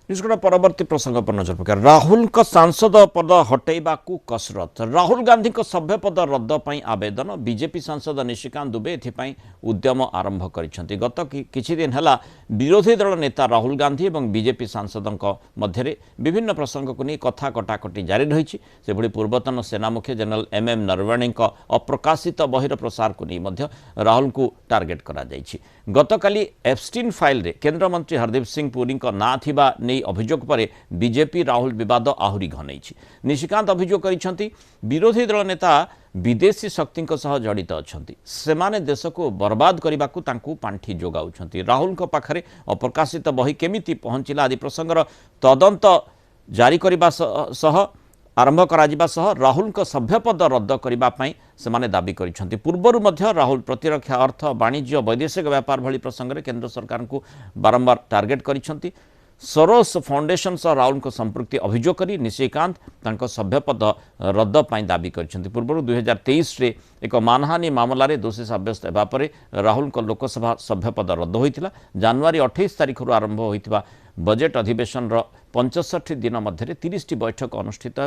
निष्कट परवर्ती प्रसंग पर नजर पक राहुल सांसद पद हटेबा कसरत राहुल गांधी सभ्य पद रद्द पर आवेदन बीजेपी सांसद निशिकांत दुबे एथपाई उद्यम आरंभ कर गत किछि दिन है विरोधी दल नेता राहुल गांधी और बीजेपी सांसद मध्य विभिन्न प्रसंग को नहीं कथा कटाकटी जारी रही से पूर्वतन सेना मुख्य जनरल एम नरवणे अप्रकाशित बहिर प्रसार को नहीं राहुल को टार्गेट करा गतकाली एप्स्टीन फाइल रे केंद्र मंत्री हरदीप सिंह पुरी ना थिबा नहीं अभियोग पर बीजेपी राहुल विवाद आहुरी घनई निशिकांत अभियोग कर विरोधी दल नेता विदेशी शक्ति जड़ित अच्छा से देश को बर्बाद करने को पांठि जोगाउछंती राहुल पाखरे अप्रकाशित बही केमिति पहुंचला आदि प्रसंगर तदंत जारी करने सह आरंभ करा सह राहुल सभ्यपद रद्द करने से दाबी कर पूर्वर राहुल प्रतिरक्षा अर्थ वाणिज्य वैदेशिक व्यापार भली प्रसंग में केंद्र सरकार को बारंबार टार्गेट कर सोरोस फाउंडेशन सह राहुल संपृक्ति अभियोग कर निशिकांत सभ्यपद रद्द दाबी कर पूर्व 2023 रे एक मानहानि मामलें दोषी सब्यस्त होगापर राहुल लोकसभा सभ्यपद रद्द होता जनवरी 28 तारिख आरंभ होता बजेट अधिवेशन 65 दिन मध्य 30 बैठक अनुष्ठित